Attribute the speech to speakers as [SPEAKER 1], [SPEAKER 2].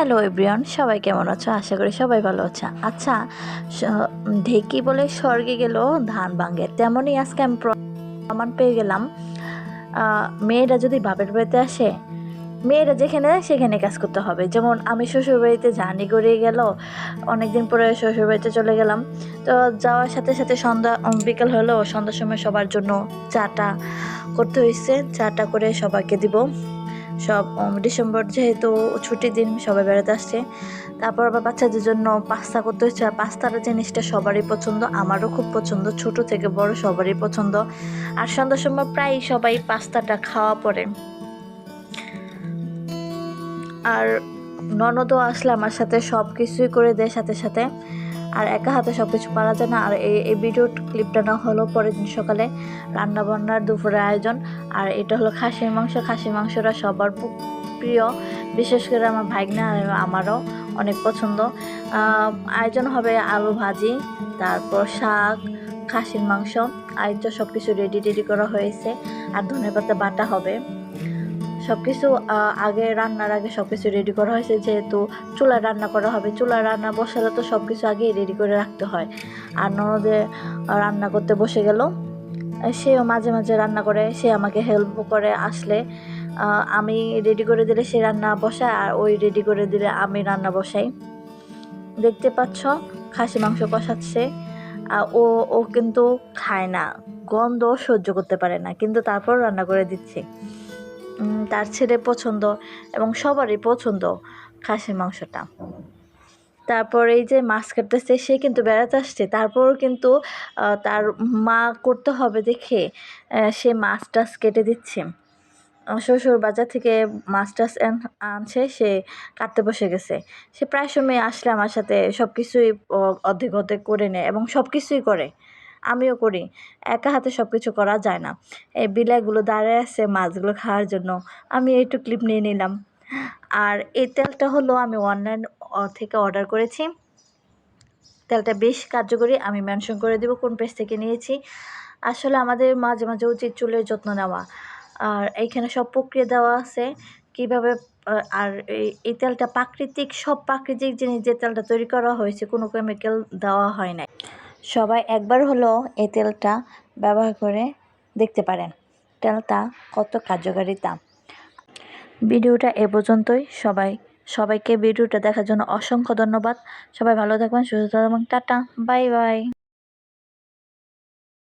[SPEAKER 1] Hello everyone, সবাই কেমন আছো? আশা করি সবাই ভালো আছে। আচ্ছা, ঢেকি বলে স্বর্গে গেল ধান ভাঙে, তেমনই আজকে আমি প্রমাণ পেয়ে গেলাম। মেয়েরা যদি বাপের বাড়িতে আসে, মেয়েরা যেখানে সেখানে কাজ করতে হবে। যেমন আমি শ্বশুর বাড়িতে জার্নি করে গেল, অনেকদিন পরে শ্বশুর বাড়িতে চলে গেলাম। তো যাওয়ার সাথে সাথে সন্ধ্যা বিকেল হলো, সন্ধ্যার সময় সবার জন্য চাটা করতে হয়েছে। চাটা করে সবাইকে দিব। সব ডিসেম্বর যেহেতু ছুটির দিন, সবাই বেড়াতে আসছে। তারপর আবার বাচ্চাদের জন্য পাস্তা করতে হচ্ছে। আর পাস্তার জিনিসটা সবারই পছন্দ, আমারও খুব পছন্দ, ছোট থেকে বড় সবারই পছন্দ। আর সন্ধ্যার সময় প্রায় সবাই পাস্তাটা খাওয়া পড়ে। আর ননদও আসলে আমার সাথে সব কিছুই করে দেয় সাথে সাথে। আর একা হাতে সব কিছু পারা যায় না। আর এই ভিডিও ক্লিপটা না হলো পরের দিন সকালে রান্নাবান্নার দুপুরের আয়োজন। আর এটা হলো খাসির মাংস। খাসির মাংসটা সবার প্রিয়, বিশেষ করে আমার ভাইগনা আর আমারও অনেক পছন্দ। আয়োজন হবে আলু ভাজি, তারপর শাক, খাসির মাংস। আর তো সব কিছু রেডি করা হয়েছে। আর ধনেপাতা বাটা হবে। সব কিছু আগে রান্নার আগে সব কিছু রেডি করা হয়েছে, যেহেতু চুলায় রান্না করা হবে। চুলায় রান্না বসালে তো সব কিছু আগেই রেডি করে রাখতে হয়। আর ননদে রান্না করতে বসে গেল। সেও মাঝে মাঝে রান্না করে, সে আমাকে হেল্প করে। আসলে আমি রেডি করে দিলে সে রান্না বসায়, আর ওই রেডি করে দিলে আমি রান্না বসাই। দেখতে পাচ্ছ খাসি মাংস কষাচ্ছে। ও ও কিন্তু খায় না, গন্ধ সহ্য করতে পারে না, কিন্তু তারপর রান্না করে দিচ্ছে। তার ছেলে পছন্দ এবং সবারই পছন্দ খাসির মাংসটা। তারপর এই যে মাছ কাটতেছে, সে কিন্তু বেড়াতে আসছে, তারপরও কিন্তু তার মা করতে হবে দেখে সে মাছ টাছ কেটে দিচ্ছে। শ্বশুর বাজার থেকে মাছ টাছ আনছে, সে কাটতে বসে গেছে। সে প্রায় সময় আসলে আমার সাথে সব কিছুই অর্ধেক অর্ধেক করে নেয় এবং সব কিছুই করে, আমিও করি। একা হাতে সব কিছু করা যায় না। এই বিলাইগুলো দাঁড়ায় আছে মাছগুলো খাওয়ার জন্য, আমি একটু ক্লিপ নিয়ে নিলাম। আর এই তেলটা হলো আমি অনলাইন থেকে অর্ডার করেছি। তেলটা বেশ কার্যকরী, আমি মেনশন করে দেব কোন পেজ থেকে নিয়েছি। আসলে আমাদের মাঝে মাঝে উচিত চুলের যত্ন নেওয়া। আর এইখানে সব প্রক্রিয়া দেওয়া আছে কীভাবে। আর এই তেলটা প্রাকৃতিক, সব প্রাকৃতিক জিনিস যে তেলটা তৈরি করা হয়েছে, কোনো কেমিক্যাল দেওয়া হয় নাই। সবাই একবার হলো এই তেলটা ব্যবহার করে দেখতে পারেন তেলটা কত কার্যকারিতা। ভিডিওটা এ পর্যন্তই। সবাইকে ভিডিওটা দেখার জন্য অসংখ্য ধন্যবাদ। সবাই ভালো থাকবেন, সুস্থ থাকবেন। Tata, bye bye.